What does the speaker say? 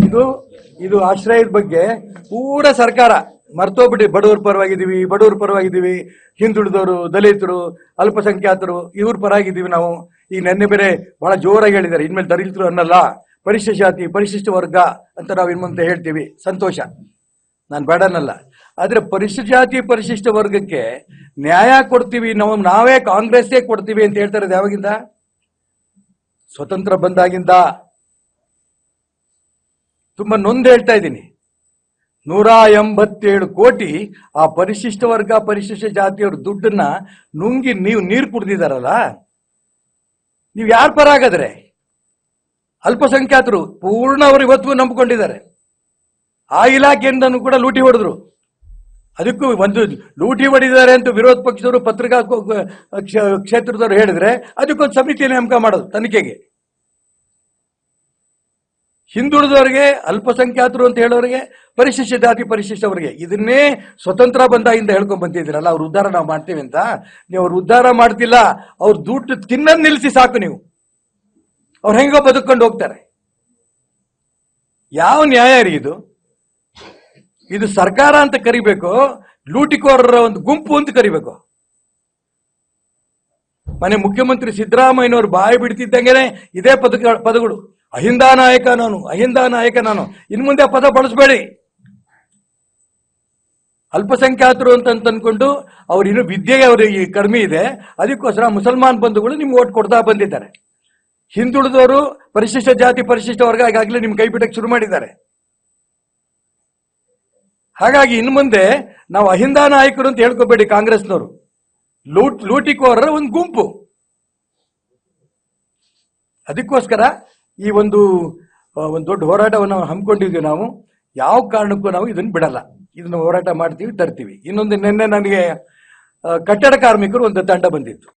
ಇದು ಇದು ಆಶ್ರಯದ ಬಗ್ಗೆ ಪೂರ ಸರ್ಕಾರ ಮರ್ತೋಗ್ಬಿಟ್ಟು ಬಡವ್ರ ಪರವಾಗಿದ್ದೀವಿ, ಹಿಂದುಳಿದವರು, ದಲಿತರು, ಅಲ್ಪಸಂಖ್ಯಾತರು ಇವ್ರ ಪರವಾಗಿದ್ದೀವಿ ನಾವು. ಈಗ ನೆನ್ನೆ ಬೇರೆ ಬಹಳ ಜೋರಾಗಿ ಹೇಳಿದ್ದಾರೆ, ಇನ್ಮೇಲೆ ದಲಿತರು ಅನ್ನಲ್ಲ, ಪರಿಶಿಷ್ಟ ಜಾತಿ ಪರಿಶಿಷ್ಟ ವರ್ಗ ಅಂತ ನಾವು ಇನ್ಮುಂದೆ ಹೇಳ್ತೀವಿ. ಸಂತೋಷ, ನಾನು ಬೇಡನಲ್ಲ. ಆದ್ರೆ ಪರಿಶಿಷ್ಟ ಜಾತಿ ಪರಿಶಿಷ್ಟ ವರ್ಗಕ್ಕೆ ನ್ಯಾಯ ಕೊಡ್ತೀವಿ ನಾವೇ ಕಾಂಗ್ರೆಸ್ಸೇ ಕೊಡ್ತೀವಿ ಅಂತ ಹೇಳ್ತಾ ಇರೋದು ಯಾವಾಗಿಂದ? ಸ್ವತಂತ್ರ ಬಂದಾಗಿಂದ. ತುಂಬಾ ನೊಂದು ಹೇಳ್ತಾ ಇದ್ದೀನಿ. 187 ಕೋಟಿ ಆ ಪರಿಶಿಷ್ಟ ವರ್ಗ ಪರಿಶಿಷ್ಟ ಜಾತಿಯವ್ರ ದುಡ್ಡನ್ನ ನುಂಗಿ ನೀವು ನೀರು ಕುಡ್ದಿದಾರಲ್ಲ, ನೀವು ಯಾರ ಪರ ಹಾಗಾದ್ರೆ? ಅಲ್ಪಸಂಖ್ಯಾತರು ಪೂರ್ಣ ಅವರು ಇವತ್ತಿಗೂ ನಂಬಿಕೊಂಡಿದ್ದಾರೆ. ಆ ಇಲಾಖೆಯಿಂದನೂ ಕೂಡ ಲೂಟಿ ಹೊಡೆದ್ರು. ಅದಕ್ಕೂ ಒಂದು ಲೂಟಿ ಹೊಡಿದ್ದಾರೆ ಅಂತ ವಿರೋಧ ಪಕ್ಷದವರು ಪತ್ರಿಕಾ ಕ್ಷೇತ್ರದವರು ಹೇಳಿದ್ರೆ ಅದಕ್ಕೊಂದು ಸಮಿತಿ ನೇಮಕ ಮಾಡೋದು ತನಿಖೆಗೆ. ಹಿಂದುಳಿದವರಿಗೆ, ಅಲ್ಪಸಂಖ್ಯಾತರು ಅಂತ ಹೇಳೋರಿಗೆ, ಪರಿಶಿಷ್ಟ ಜಾತಿ ಪರಿಶಿಷ್ಟವರಿಗೆ ಇದನ್ನೇ ಸ್ವತಂತ್ರ ಬಂದಾಗಿಂದ ಹೇಳ್ಕೊಂಡ್ ಬಂದಿದ್ದೀರಲ್ಲ, ಅವ್ರ ಉದ್ಧಾರ ನಾವು ಮಾಡ್ತೀವಿ ಅಂತ. ನೀವು ಅವ್ರ ಉದ್ಧಾರ ಮಾಡ್ತಿಲ್ಲ, ಅವ್ರ ದುಡ್ಡು ತಿನ್ನೋದು ನಿಲ್ಲಿಸಿ ಸಾಕು. ನೀವು ಅವ್ರು ಹೆಂಗೋ ಬದುಕೊಂಡು ಹೋಗ್ತಾರೆ. ಯಾವ ನ್ಯಾಯ ರೀ ಇದು? ಇದು ಸರ್ಕಾರ ಅಂತ ಕರಿಬೇಕು, ಲೂಟಿಕೋರರ ಒಂದು ಗುಂಪು ಅಂತ ಕರಿಬೇಕು. ಮನೆ ಮುಖ್ಯಮಂತ್ರಿ ಸಿದ್ದರಾಮಯ್ಯನವರು ಬಾಯಿ ಬಿಡ್ತಿದ್ದಂಗೆನೆ ಇದೇ ಪದಗಳು, ಅಹಿಂದ ನಾಯಕ ನಾನು, ಅಹಿಂದ ನಾಯಕ ನಾನು. ಇನ್ನು ಮುಂದೆ ಪದ ಬಳಸಬೇಡಿ. ಅಲ್ಪಸಂಖ್ಯಾತರು ಅಂತ ಅನ್ಕೊಂಡು ಅವ್ರು ಇನ್ನು ವಿದ್ಯೆಗೆ ಅವ್ರಿಗೆ ಕಡಿಮೆ ಇದೆ, ಅದಕ್ಕೋಸ್ಕರ ಮುಸಲ್ಮಾನ್ ಬಂಧುಗಳು ನಿಮ್ಗೆ ಓಟ್ ಕೊಡ್ತಾ ಬಂದಿದ್ದಾರೆ. ಹಿಂದುಳಿದವರು, ಪರಿಶಿಷ್ಟ ಜಾತಿ ಪರಿಶಿಷ್ಟ ವರ್ಗ ಈಗಾಗಲೇ ನಿಮ್ ಕೈ ಬಿಡಕ್ಕೆ ಶುರು ಮಾಡಿದ್ದಾರೆ. ಹಾಗಾಗಿ ಇನ್ನು ಮುಂದೆ ನಾವು ಅಹಿಂದ ನಾಯಕರು ಅಂತ ಹೇಳ್ಕೋಬೇಡಿ. ಕಾಂಗ್ರೆಸ್ನವರು ಲೂಟಿಕೋರರ ಒಂದು ಗುಂಪು. ಅದಕ್ಕೋಸ್ಕರ ಈ ಒಂದು ದೊಡ್ಡ ಹೋರಾಟವನ್ನು ನಾವು ಹಮ್ಮಿಕೊಂಡಿದ್ವಿ. ನಾವು ಯಾವ ಕಾರಣಕ್ಕೂ ನಾವು ಇದನ್ನು ಬಿಡಲ್ಲ. ಇದನ್ನು ಹೋರಾಟ ಮಾಡ್ತೀವಿ, ತರ್ತೀವಿ. ಇನ್ನೊಂದು, ನಿನ್ನೆ ನನಗೆ ಕಟ್ಟಡ ಕಾರ್ಮಿಕರು ಒಂದು ತಂಡ ಬಂದಿತ್ತು.